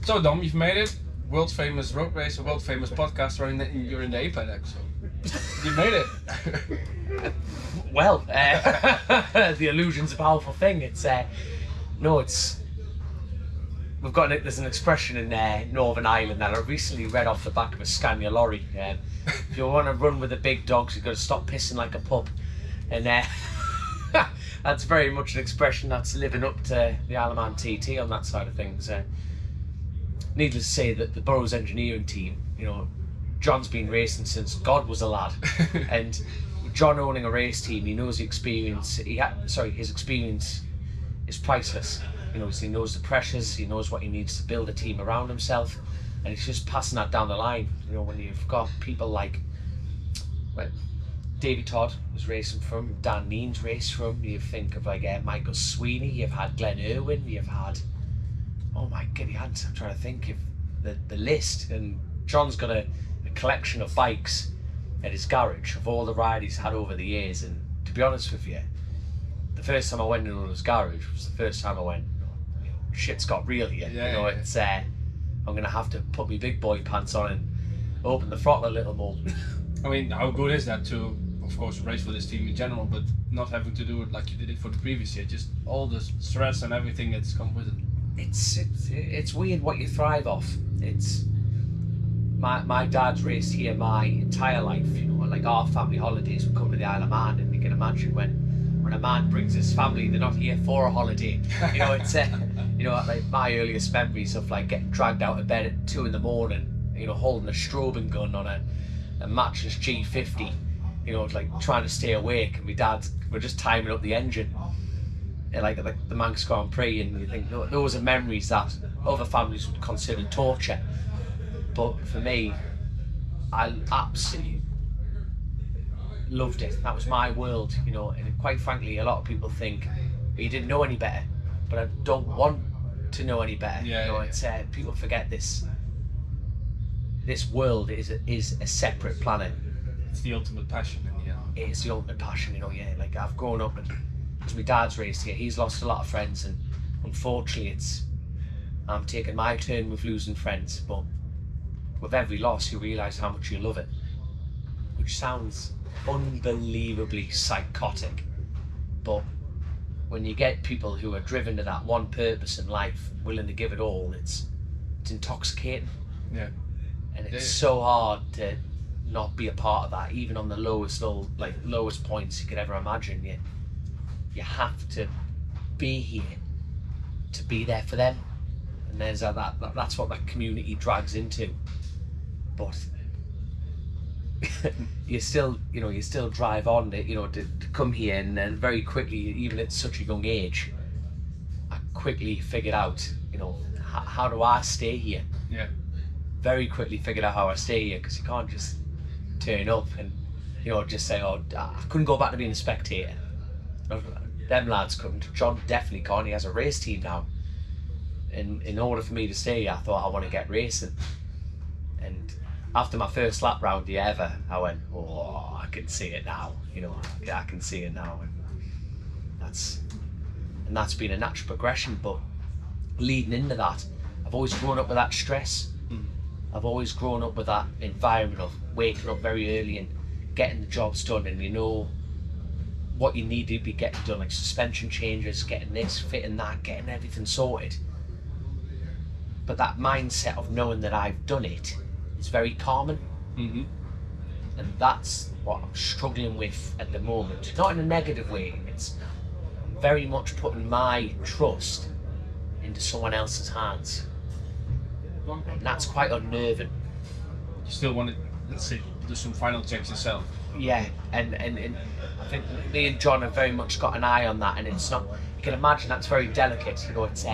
So Dom, you've made it. World famous road racer, world famous podcaster, and you're in the APEC, so you made it. Well, the illusion's a powerful thing. It's we've got there's an expression in Northern Ireland that I recently read off the back of a Scania lorry. If you want to run with the big dogs, you've got to stop pissing like a pup, and that's very much an expression that's living up to the Englishman TT on that side of things. Needless to say that the Burrows engineering team, John's been racing since God was a lad, and John owning a race team, he knows the experience. His experience is priceless. He knows the pressures, he knows what he needs to build a team around himself, and he's just passing that down the line. When you've got people like, Davey Todd was racing from, Dan Neen's raced from. You think of Michael Sweeney. You've had Glenn Irwin. You've had, oh my god, I'm trying to think of the list. And John's got a collection of bikes at his garage of all the rides he's had over the years. And to be honest with you, the first time I went into his garage was the first time I went, shit's got real here. It's I'm gonna have to put my big boy pants on and open the throttle a little more. I mean, how good is that to, of course, race for this team in general, but not having to do it like you did it for the previous year, just all the stress and everything that's come with it. It's weird what you thrive off. It's my dad's raced here my entire life. Like our family holidays would come to the Isle of Man, and you can imagine when a man brings his family, they're not here for a holiday. It's like my earliest memories of getting dragged out of bed at 2 a.m, holding a strobing gun on a matchless G50, trying to stay awake, and my dad, we're just timing up the engine at the Manx Grand Prix, and you think those are memories that other families would consider torture, but for me, I absolutely loved it. That was my world, and quite frankly, a lot of people think you didn't know any better, but I don't want to know any better. People forget this world is a separate planet. It's the ultimate passion in the end. It is the ultimate passion, I've grown up, and because my dad's raced here, he's lost a lot of friends, and unfortunately I'm taking my turn with losing friends, but with every loss you realise how much you love it, which sounds unbelievably psychotic, but when you get people who are driven to that one purpose in life, willing to give it all, it's intoxicating. Yeah. And it's so hard to not be a part of that, even on the lowest points you could ever imagine. You have to be here to be there for them, and there's that's what that community drags into. But you still drive on to come here, and then very quickly, even at such a young age, I quickly figured out how do I stay here. Yeah. Very quickly figured out how I stay here, because you can't just turn up and just say, oh, I couldn't go back to being a spectator. Them lads couldn't. John definitely can't. He has a race team now, and in order for me to stay here, I thought I want to get racing. And after my first lap round here ever, I went, oh, I can see it now. I can see it now, and that's been a natural progression. But leading into that, I've always grown up with that stress. I've always grown up with that environment of waking up very early and getting the jobs done, and what you need to be getting done, like suspension changes, getting this, fitting that, getting everything sorted. But that mindset of knowing that I've done it is very calming. Mm-hmm. And that's what I'm struggling with at the moment. Not in a negative way, it's very much putting my trust into someone else's hands. And that's quite unnerving. You still want to, let's say, do some final checks yourself. Yeah, and I think me and John have very much got an eye on that, and it's not, you can imagine that's very delicate. It's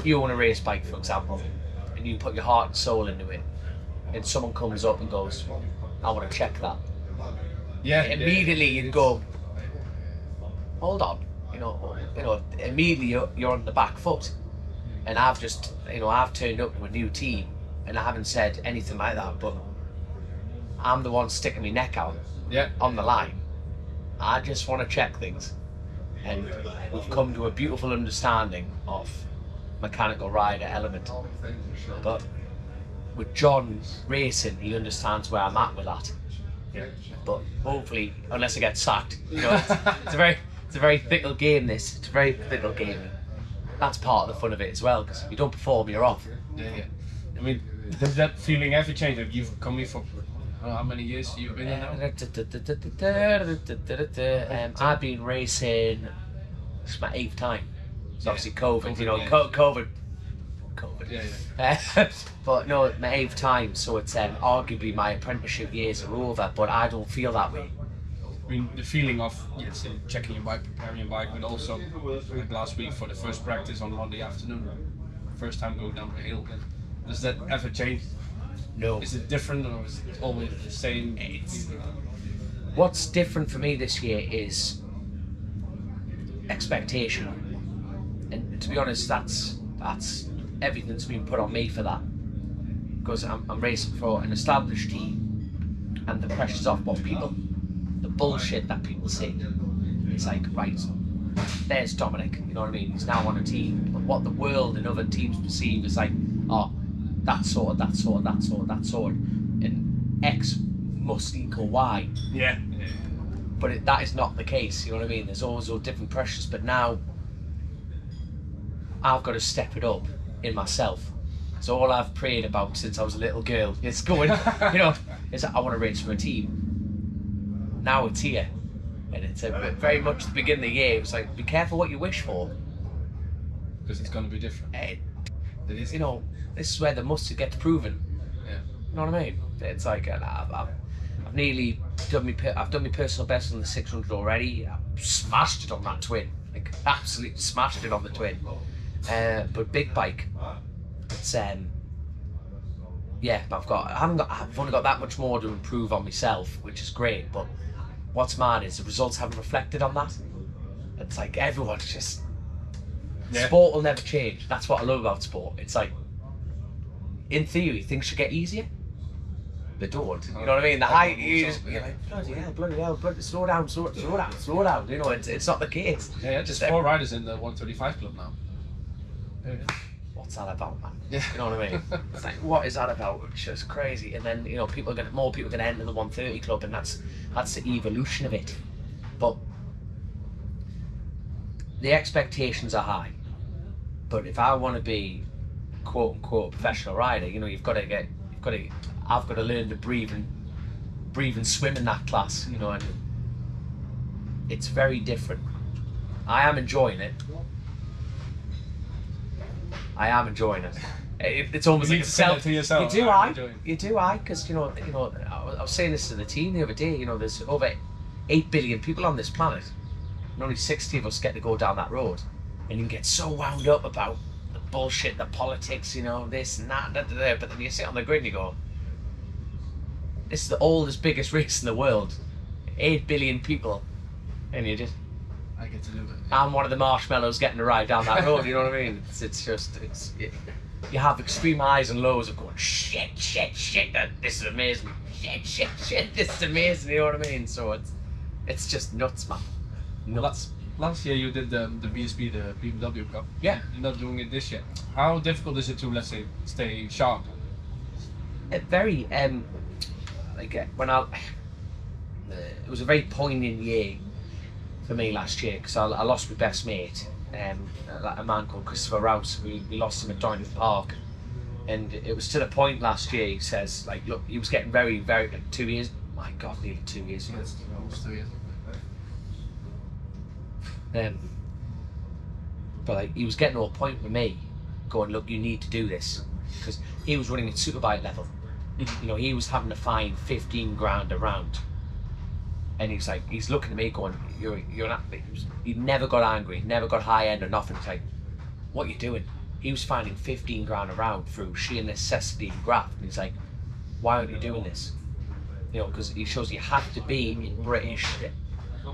you own a race bike, for example, and you put your heart and soul into it, and someone comes up and goes, I want to check that. Yeah. Immediately you'd go, hold on, immediately you're on the back foot. And I've just, I've turned up to a new team, and I haven't said anything like that, but I'm the one sticking my neck out on the line. I just want to check things. And we've come to a beautiful understanding of mechanical rider element. But with John racing, he understands where I'm at with that. Yeah. But hopefully, unless I get sacked, you know, it's a very fickle game. It's a very fickle game. That's part of the fun of it as well, because if you don't perform, you're off. Yeah. I mean, does that feeling ever change? Like, you've come here for how many years you've been here now? I've been racing. It's my 8th time. It's obviously COVID. You know, COVID. Yeah. But no, my 8th time. So it's arguably my apprenticeship years are over. But I don't feel that way. I mean, the feeling of checking your bike, preparing your bike, but also like last week for the first practice on Monday afternoon, first time going down the hill. Does that ever change? No. Is it different, or is it always the same? What's different for me this year is expectation, and to be honest, that's everything's been put on me for that, because I'm racing for an established team, and the pressure's off what people, the bullshit that people say. It's like, right, there's Dominic, you know what I mean, he's now on a team, but what the world and other teams perceive is like, oh, that sort, and X must equal Y. Yeah. But that is not the case, you know what I mean? There's always all different pressures, but now I've got to step it up in myself. So all I've prayed about since I was a little girl is going, you know, is that I want to race for a team. Now it's here. And it's very much the beginning of the year, it's like, be careful what you wish for. Because it's going to be different. It is. You know, this is where the mustard gets proven. Yeah. You know what I mean? It's like, I've nearly done my personal best on the 600 already. I've smashed it on that twin, like absolutely smashed it on the twin. But big bike, it's yeah. I've only got that much more to improve on myself, which is great. But what's mad is the results haven't reflected on that. It's like everyone's just sport will never change. That's what I love about sport. It's like, in theory, things should get easier. They don't. You know what I mean? The high, you're like, bloody hell, slow down. You know, it's not the case. Yeah, just 4 riders in the 135 club now. What's that about, man? Yeah. You know what I mean? It's like, what is that about? It's just crazy. And then, you know, more people are going to enter the 130 club, and that's the evolution of it. But the expectations are high. But if I want to be, quote unquote, a professional rider, you know, I've got to learn to breathe and swim in that class, you know, and it's very different. I am enjoying it. It's almost like a self. To yourself. You do, because you know, I was saying this to the team the other day. You know, there's over 8 billion people on this planet, and only 60 of us get to go down that road, and you can get so wound up about the bullshit, the politics, you know, this and that, but then you sit on the grid and you go, this is the oldest, biggest race in the world. 8 billion people. And you just... I get to do it. I'm one of the marshmallows getting to ride down that road, you know what I mean? You have extreme highs and lows of going, shit, this is amazing. Shit, this is amazing, you know what I mean? So it's just nuts, man. Nuts. Last year you did the BSB, the BMW Cup. Yeah. You're not doing it this year. How difficult is it to, let's say, stay sharp? Very... when it was a very poignant year for me last year, because I lost my best mate, a man called Christopher Rouse. We lost him at Doyneth Park, and it was to the point last year, he says, like, look, he was getting very, very, like 2 years, my God, nearly 2 years ago. Almost 2 years. But like, he was getting to a point with me, going, look, you need to do this, because he was running at Superbike level. You know, he was having to find 15 grand a round, and he's looking at me going, you're not. He never got angry, never got high end or nothing. He's like, what are you doing? He was finding 15 grand a round through sheer necessity and graft, and he's like, why aren't you doing this? You know, because he shows you have to be in British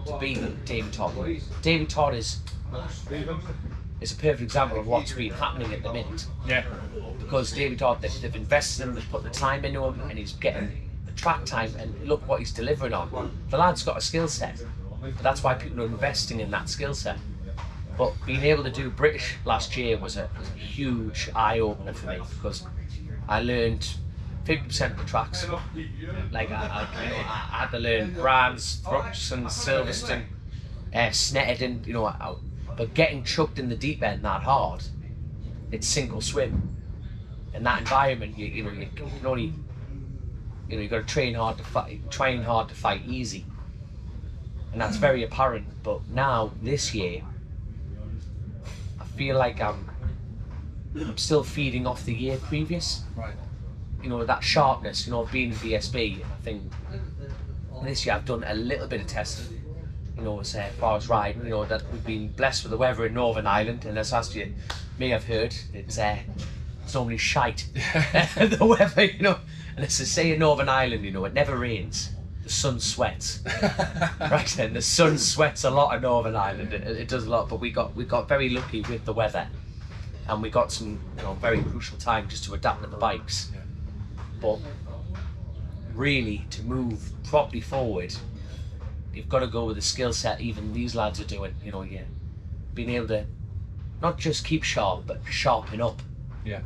to be David Todd. David Todd is a perfect example of what's been happening at the minute. Yeah. Because David Todd, they've invested in him, they've put the time into him, and he's getting the track time, and look what he's delivering on. The lad's got a skill set. But that's why people are investing in that skill set. But being able to do British last year was a huge eye opener for me, because I learned 50% of the tracks. Like I had to learn Brands, Thruxton, Silverstone, Snetterton, you know, but getting chucked in the deep end that hard, it's sink or swim. In that environment, you can only, you know, you got to train hard to fight easy, and that's very apparent. But now this year, I feel like I'm still feeding off the year previous. Right. You know, that sharpness, you know, being in BSB. I think this year I've done a little bit of testing, you know, as far as riding. You know, that we've been blessed with the weather in Northern Ireland, and as you may have heard, it's normally shite. The weather, you know, and as they say in Northern Ireland, you know, it never rains, the sun sweats. Right then, the sun sweats a lot in Northern Ireland. It does a lot, but we got very lucky with the weather, and we got some, you know, very crucial time just to adapt to the bikes. Yeah. But really, to move properly forward, you've got to go with the skill set even these lads are doing. You know, being able to not just keep sharp, but sharpen up. Yeah.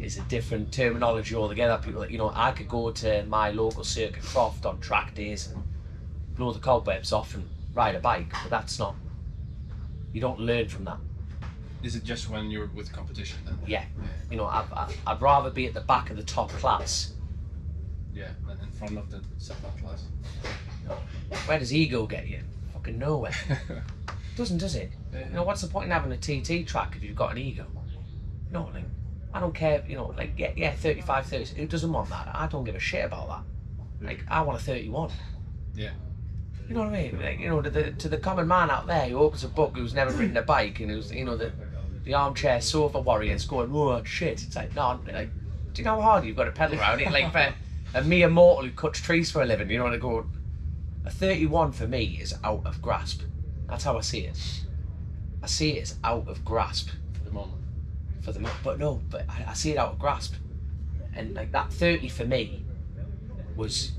Is a different terminology altogether. People, you know, I could go to my local circuit croft on track days and blow the cobwebs off and ride a bike, but that's not, you don't learn from that. Is it just when you're with competition then? Yeah. You know, I'd rather be at the back of the top class. Yeah, and in front of the second class. Where does ego get you? Fucking nowhere. Doesn't, does it? Yeah. You know, what's the point in having a TT track if you've got an ego? You know, like, I don't care, you know, like, yeah, 35, 30, who doesn't want that? I don't give a shit about that. Like, I want a 31. Yeah. You know what I mean? Like, you know, to the common man out there who opens a book, who's never ridden a bike, and who's, you know, the armchair sofa warriors going, oh shit. It's like, no, like, do you know how hard you've got to pedal around it? Like, for a mere mortal who cuts trees for a living, you know, and I go, a 31 for me is out of grasp. That's how I see it. I see it as out of grasp. For the moment. But I see it out of grasp. And like that 30 for me was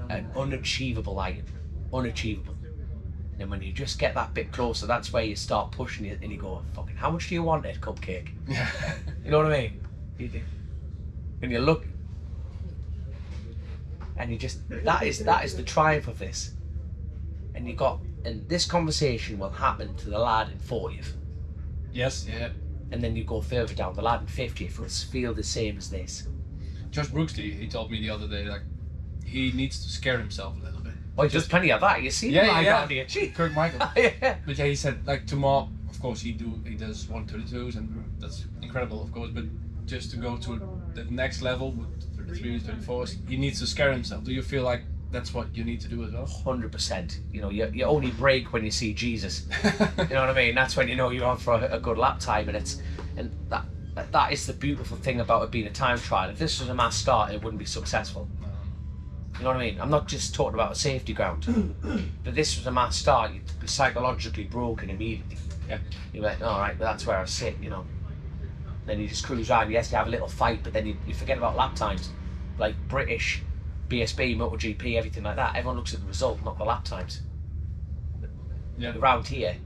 an unachievable item. Unachievable. And when you just get that bit closer, that's where you start pushing it and you go, fucking, how much do you want it, cupcake? Yeah. You know what I mean? And you look, and you just, that is the triumph of this. And this conversation will happen to the lad in 40th. Yes, yeah. And then you go further down, the lad in 50th will feel the same as this. Josh Brooksley, he told me the other day, like, he needs to scare himself a little bit. Well, just plenty of that. You see, yeah. Here. Kurt Michael. Yeah. But yeah, he said, like, tomorrow, of course, he does 132s, and that's incredible, of course. But just to go to the next level with 33s, 34s, he needs to scare himself. Do you feel like that's what you need to do as well? 100%. You know, you only break when you see Jesus. You know what I mean? That's when you know you're on for a good lap time, and that is the beautiful thing about it being a time trial. If this was a mass start, it wouldn't be successful. You know what I mean? I'm not just talking about a safety ground, but this was a mass start. You'd be psychologically broken immediately. Yeah. You're like, all right, but that's where I sit, you know. Then you just cruise around. Yes, you have a little fight, but then you forget about lap times. Like British, BSB, MotoGP, everything like that. Everyone looks at the result, not the lap times. Yeah. Around here,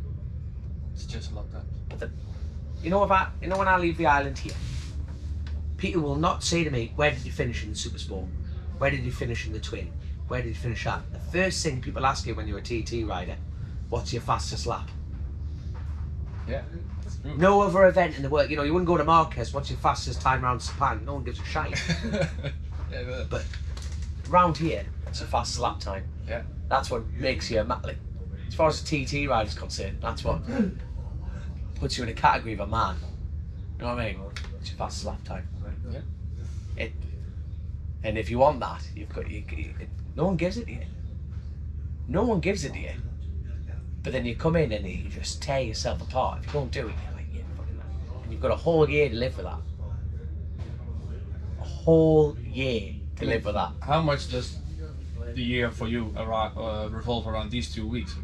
It's just like that. but you know when I leave the island here, people will not say to me, where did you finish in the Super Sport? Where did you finish in the Twin? Where did you finish that? The first thing people ask you when you're a TT rider, what's your fastest lap? Yeah, that's true. No other event in the world, you know, you wouldn't go to Marquez, what's your fastest time around Sepang? No one gives a shite. Yeah, But round here, it's your fastest lap time. yeah. That's what makes you a like, as far as a TT rider is concerned, that's what puts you in a category of a man. You know what I mean? It's your fastest lap time. Yeah. And if you want that, no one gives it to you. No one gives it to you. But then you come in and you just tear yourself apart. If you don't do it, you're like, yeah, fucking that. And you've got a whole year to live with that. A whole year to live with that. How much does the year for you revolve around these 2 weeks?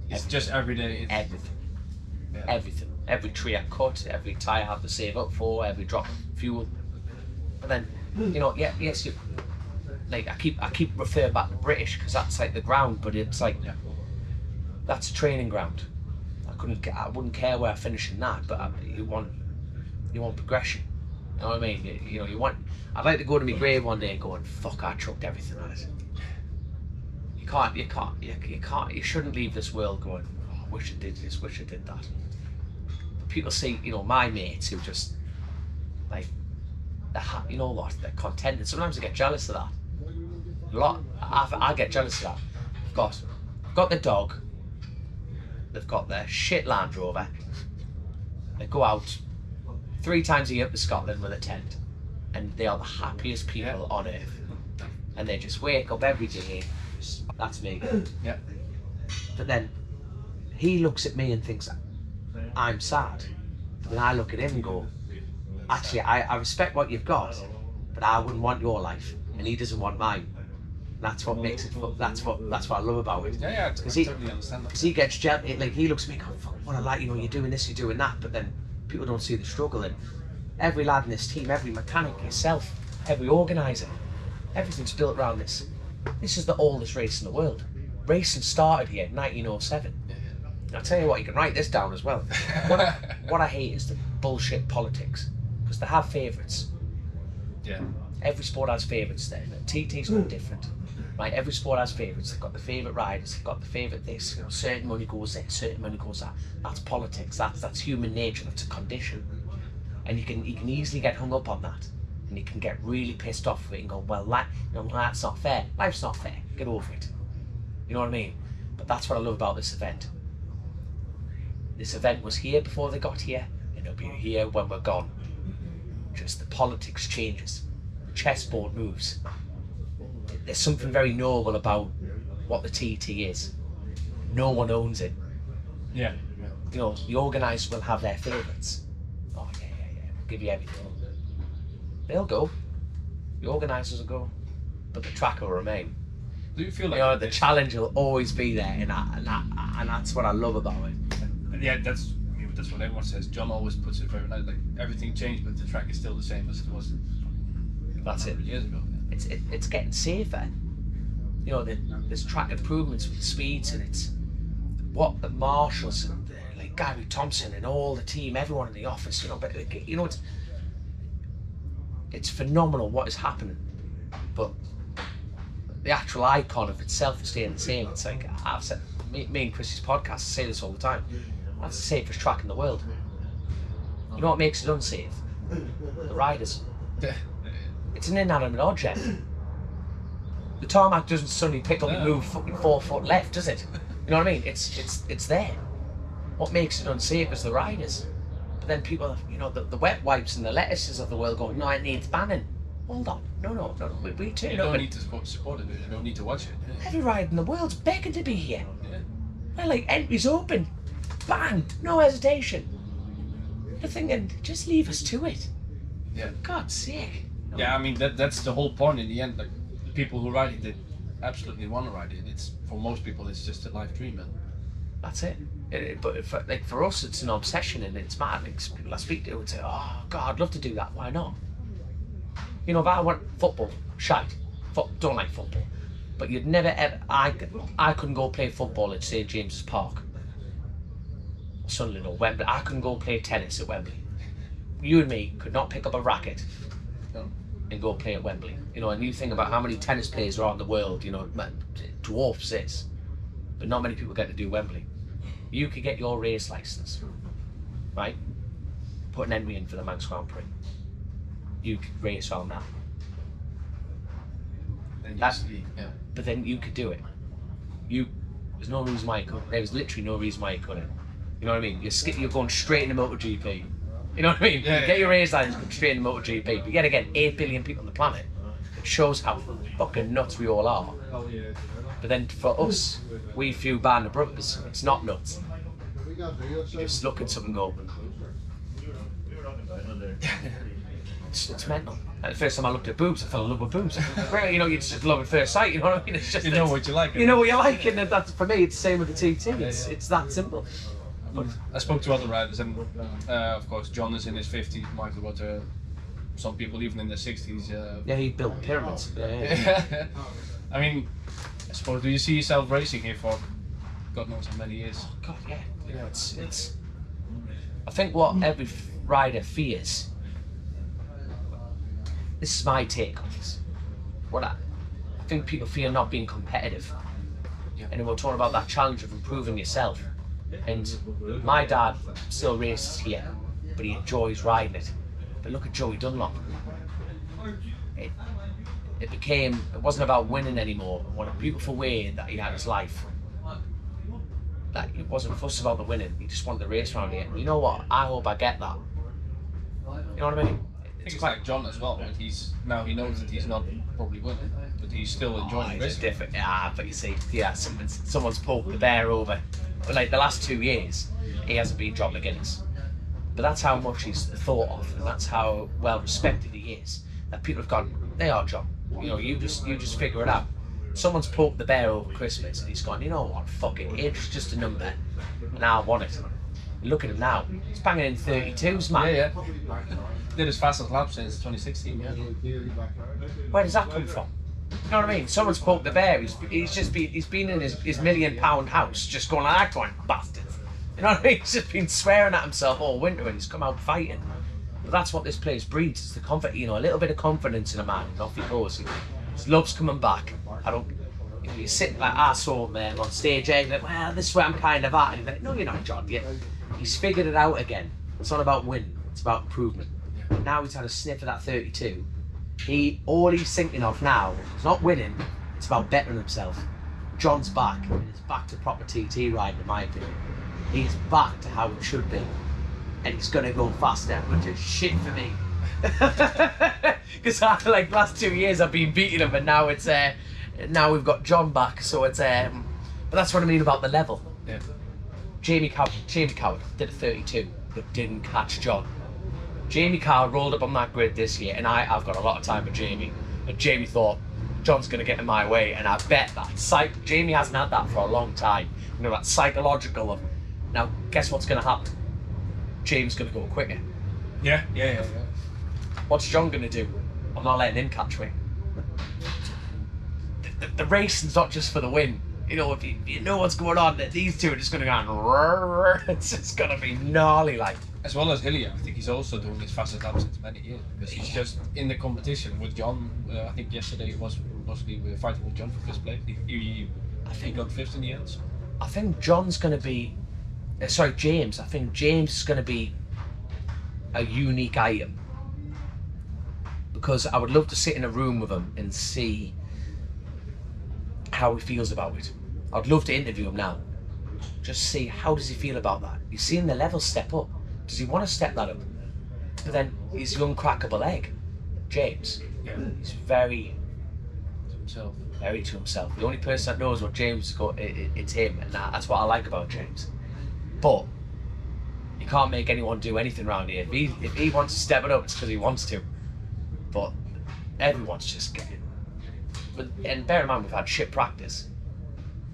It's just every day. Everything. Yeah. Everything. Every tree I cut, every tyre I have to save up for, every drop of fuel. But then, you know, yes, you, like I keep referring back to British because that's like the ground, but it's like that's a training ground. I I wouldn't care where I finish in that, but you want progression. You know what I mean? You want. I'd like to go to my grave one day going, fuck, I chucked everything at it. You can't. You shouldn't leave this world going, oh, I wish I did this, wish I did that. People see, my mates who just like, you know what, they're content, and sometimes I get jealous of that. I get jealous of that. They've got their dog, they've got their shit Land Rover, they go out 3 times a year up to Scotland with a tent, and they are the happiest people on earth, and they just wake up every day. That's me. Yeah. But then he looks at me and thinks I'm sad, and I look at him and go, actually, I respect what you've got, but I wouldn't want your life, and he doesn't want mine. That's what makes it. That's what I love about it. Yeah, I totally understand that. Because he gets jealous. Like, he looks at me and goes, fuck, what I like, you're doing this, you're doing that, but then people don't see the struggle. And every lad in this team, every mechanic, yourself, every organiser, everything's built around this. This is the oldest race in the world. Racing started here in 1907. I'll tell you what, you can write this down as well. What I hate is the bullshit politics, because they have favourites. Yeah. Every sport has favourites there. TT's no different. Right? Every sport has favourites. They've got the favourite riders, they've got the favourite this, certain money goes there, certain money goes that. That's politics, that's human nature, that's a condition. And you can easily get hung up on that. And you can get really pissed off with it and go, well, that's not fair. Life's not fair. Get over it. You know what I mean? But that's what I love about this event. This event was here before they got here, and it'll be here when we're gone. Just the politics changes. The chessboard moves. There's something very noble about what the TT is. No one owns it. Yeah. The organisers will have their favourites. Oh, yeah. We'll give you everything. They'll go. The organisers will go. But the track will remain. Do you feel like the challenge will always be there, and that's what I love about it. Yeah, that's what everyone says. John always puts it very nice. Like, everything changed, but the track is still the same as it was. That's it. Years ago. It's getting safer. There's track improvements with the speeds, and it's what the marshals and like Gary Thompson and all the team, everyone in the office. But it's phenomenal what is happening. But the actual icon of itself is staying the same. It's like I've said, me and Chris's podcast say this all the time. That's the safest track in the world. You know what makes it unsafe? The riders. It's an inanimate object. The tarmac doesn't suddenly pick up and move fucking 4 foot left, does it? You know what I mean? It's there. What makes it unsafe is the riders. But then people, the wet wipes and the lettuces of the world go, no, it needs banning. Hold on. No. We turn You don't need to support it. You don't need to watch it. Every rider in the world's begging to be here. Yeah. They're like, entries open. Bang. No hesitation. You're thinking, just leave us to it. Yeah. For God's sake. Yeah, I mean that's the whole point in the end. Like, the people who ride it, they absolutely want to ride it. It's for most people, it's just a life dream, man. That's it. But for us, it's an obsession, and it's mad. Like, people I speak to would say, "Oh God, I'd love to do that. Why not?" If I want football, shite. Don't like football. But you'd never ever. I couldn't go play football at St James's Park, Sunderland or Wembley. I couldn't go play tennis at Wembley. You and me could not pick up a racket and go play at Wembley. And you think about how many tennis players are on the world, dwarfs this. But not many people get to do Wembley. You could get your race licence, right? Put an entry in for the Manx Grand Prix. You could race on that. But then you could do it. There's no reason why you couldn't. There was literally no reason why you couldn't. You know what I mean? You're going straight into MotoGP. You know what I mean? Yeah, you get your race license, go straight into MotoGP. But yet again, 8 billion people on the planet. It shows how fucking nuts we all are. But then for us, we few band of brothers, it's not nuts. You just look at something and go, it's mental. And the first time I looked at boobs, I fell in love with boobs. Well, you just love at first sight, you know what I mean? It's just, you know what you like. You know what you like, and that's, for me, it's the same with the TT. It's that simple. But I spoke to other riders, and of course John is in his 50s, Michael got some people even in their 60s. Yeah, he built pyramids. Yeah. I mean, I suppose, do you see yourself racing here for God knows how many years? Oh God, yeah. You know, it's. I think what every rider fears. This is my take on this. What I think people fear not being competitive. Yeah. And we're talking about that challenge of improving yourself. And my dad still races here, but he enjoys riding it. But look at Joey Dunlop. It wasn't about winning anymore. What a beautiful way that he had his life. That he wasn't fussed about the winning. He just wanted to race around here. You know what? I hope I get that. You know what I mean? I think it's like John as well. Like he knows that he's not probably winning, but he's still enjoying the It's race. different. Yeah, but you see, yeah, someone's poked the bear over. But like the last 2 years, he hasn't been John McGuinness. But that's how much he's thought of, and that's how well respected he is. That people have gone, they are John. You know, you just figure it out. Someone's poked the bear over Christmas, and he's gone, you know what? Fuck it, age is just a number, and I want it. Look at him now. He's banging in 32s, man. Yeah. Did his fastest lap since 2016. Yeah. Where does that come from? You know what I mean? Someone's poked the bear. He's been in his £1 million house, just going like that, going bastard. You know what I mean? He's just been swearing at himself all winter, and he's come out fighting. But that's what this place breeds. It's the comfort, you know, a little bit of confidence in a man, and off he goes. He loves coming back. You sit like I saw him on stage, and like, well, this is where I'm kind of at. And he's like, no, you're not, John. He's figured it out again. It's not about winning. It's about improvement. Now he's had a sniff of that 32. All he's thinking of now is not winning. It's about bettering himself. John's back, and he's back to proper TT riding, in my opinion. He's back to how it should be, and he's gonna go faster, which is shit for me. Because like last 2 years I've been beating him, and now it's now we've got John back. So it's but that's what I mean about the level. Yeah. Jamie Coward did a 32, but didn't catch John. Jamie Coward rolled up on that grid this year, and I've got a lot of time with Jamie. And Jamie thought, John's going to get in my way, and I bet that Jamie hasn't had that for a long time. You know, that psychological of, now guess what's going to happen? Jamie's going to go quicker. Yeah. What's John going to do? I'm not letting him catch me. The racing's not just for the win. You know, if you know what's going on, these two are just going to go, it's just going to be gnarly like. As well as Hillier, I think he's also doing his fastest lap since many years, because he's just in the competition with John. I think yesterday we were fighting with John for first place. He got 5th in the end. I think John's going to be, James. I think James is going to be a unique item, because I would love to sit in a room with him and see how he feels about it. I'd love to interview him now. Just see how does he feel about that. He's seeing the level step up. Does he want to step that up? But then he's the uncrackable egg, James. Yeah. He's very to himself. The only person that knows what James is it's him, and that's what I like about James. But you can't make anyone do anything around here. If he wants to step it up, it's because he wants to. But everyone's just getting. And bear in mind, we've had shit practice.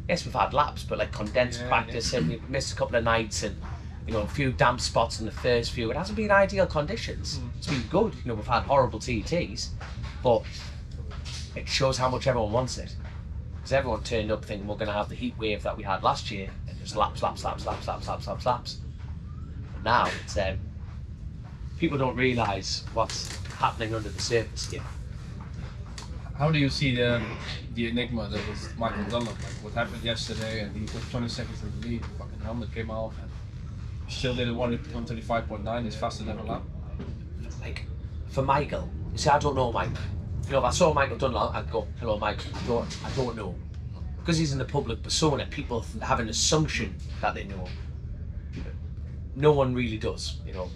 Yes, we've had laps, but like condensed practice, and we've missed a couple of nights, and you know, a few damp spots in the first few. It hasn't been ideal conditions. It's been good. You know, we've had horrible TTs, but it shows how much everyone wants it. Because everyone turned up thinking we're going to have the heat wave that we had last year, and just laps. And now it's people don't realise what's happening under the surface here. How do you see the enigma that was Michael Dunlop? Like what happened yesterday, and he was 20 seconds in the lead. Fucking helmet came off, and still did a 1:35.9. His fastest ever lap. Like for Michael, you see, I don't know Michael. You know, if I saw Michael Dunlop, I'd go, "Hello, Michael." I don't know, because he's in the public persona. People have an assumption that they know. No one really does, you know.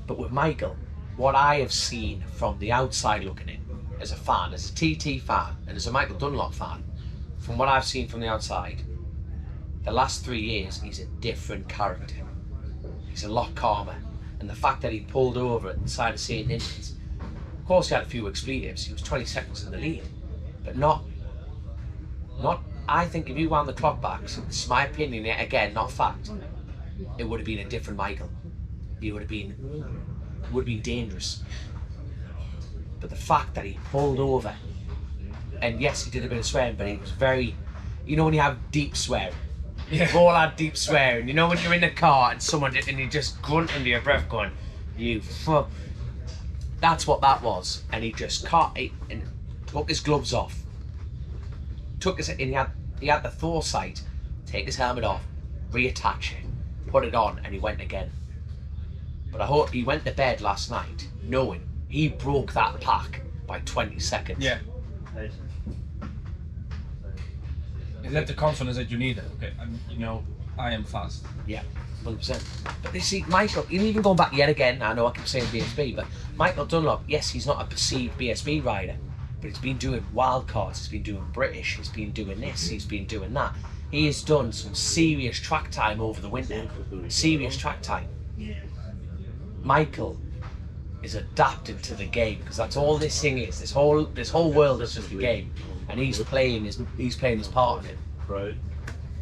But with Michael, what I have seen from the outside looking in, as a fan, as a TT fan, and as a Michael Dunlop fan, from what I've seen from the outside, the last 3 years, he's a different character. He's a lot calmer. And the fact that he pulled over at the side of St. Nicholas, of course he had a few expletives, he was 20 seconds in the lead, but not, I think if you wound the clock back, so this is my opinion, again, not fact, it would have been a different Michael. He would have been dangerous. But the fact that he pulled over, and yes, he did a bit of swearing, but he was very, you know when you have deep swearing, We've all had deep swearing. You know when you're in the car and someone and you just grunt under your breath, going, "You fuck." That's what that was. And he just and took his gloves off. And he had the foresight, take his helmet off, reattach it, put it on, and he went again. But I hope he went to bed last night knowing he broke that pack by 20 seconds. Yeah. Is that the confidence that you need? Okay, you know, I am fast. Yeah, 100%. But you see, Michael, even going back yet again, I know I keep saying BSB, but Michael Dunlop, yes, he's not a perceived BSB rider, but he's been doing wildcards, he's been doing British, he's been doing this, he's been doing that. He has done some serious track time over the winter. Serious track time. Michael is adapted to the game, because that's all this thing is. This whole world is just a game, and he's playing his part in it. Right.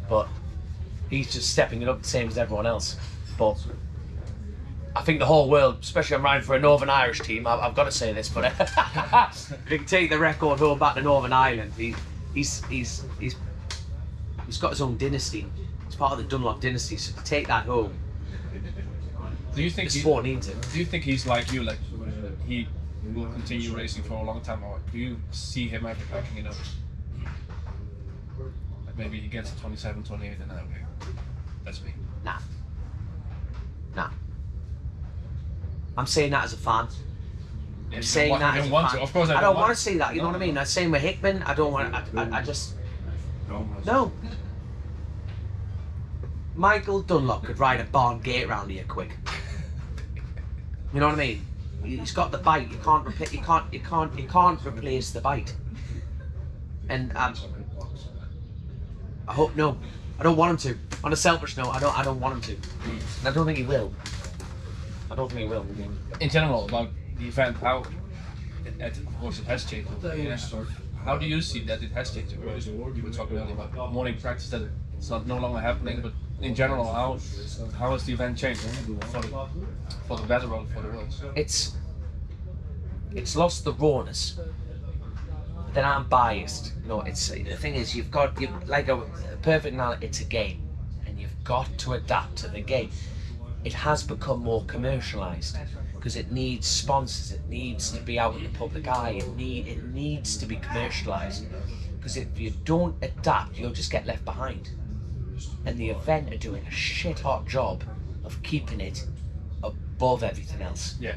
But he's just stepping it up the same as everyone else. But I think the whole world, especially I'm riding for a Northern Irish team, I've got to say this, but if you can take the record home back to Northern Ireland, he's got his own dynasty. He's part of the Dunlop dynasty, so to take that home, Do you think the sport needs him. Do you think he's like you, like he will continue racing for a long time, or do you see him ever packing it up? Like maybe he gets to 27, 28 and then okay, that's me. Nah. I'm saying that as a fan. Yeah, I'm saying that as a fan. Of course I don't want to see that, you know what I mean? I'm saying with Hickman, I don't want I just... No. Michael Dunlop could ride a barn gate round here quick. You know what I mean? He's got the bite. You can't replace the bite. And I hope no. I don't want him to. On a selfish note, I don't want him to. And I don't think he will. In general, about the event, how of course it has changed. Yeah. How do you see that it has changed? Because you were talking earlier about morning practice, that it's no longer happening, but in general, how has the event changed for the better or for the worse? It's lost the rawness. But then I'm biased. You know, the thing is, you've like a perfect analogy. It's a game, and you've got to adapt to the game. It has become more commercialised because it needs sponsors. It needs to be out in the public eye. It needs to be commercialised, because if you don't adapt, you'll just get left behind. And the event are doing a shit hot job of keeping it above everything else. Yeah.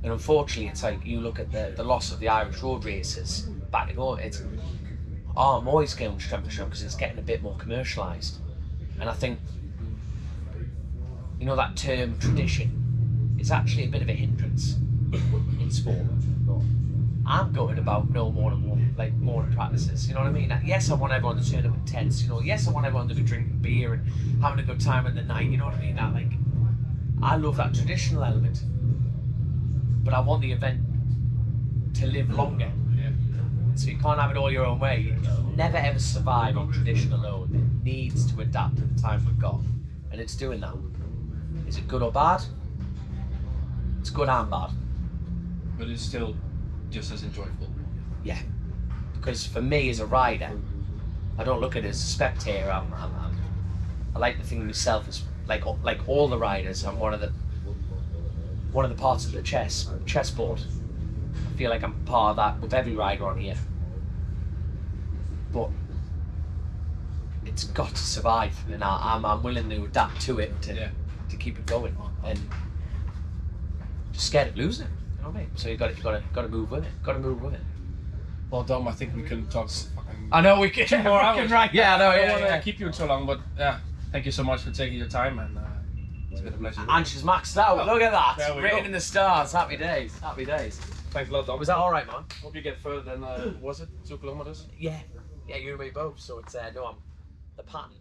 And unfortunately, it's like you look at the loss of the Irish road races back in all. I'm always going strength because it's getting a bit more commercialised. And I think, you know, that term tradition is actually a bit of a hindrance in sport. I'm going about no morning practices. You know what I mean? Yes, I want everyone to turn up at tents. You know, yes, I want everyone to be drinking beer and having a good time at the night. You know what I mean? I love that traditional element, but I want the event to live longer. Yeah. So you can't have it all your own way. You'll never ever survive on tradition alone. It needs to adapt to the time we've got, and it's doing that. Is it good or bad? It's good and bad. But it's still just as enjoyable. Yeah, because for me as a rider, I don't look at it as a spectator. I like to think of myself as like all the riders. I'm one of the parts of the chessboard. I feel like I'm part of that with every rider on here. But it's got to survive, and I'm willing to adapt to it to keep it going. And just scared of losing it. You know what I mean? So you got to move with it. Well, Dom, I think we can talk. I know we can. 2 more hours. Right? Yeah, I know. I don't want to keep you so long, but yeah, thank you so much for taking your time, and it's been a pleasure. And she's maxed out. Look at that. Written go. in the stars. Happy days. Thanks a lot, Dom. Was that all right, man? Hope you get further than was it 2 kilometers? Yeah, you and me both. So it's I'm the pattern.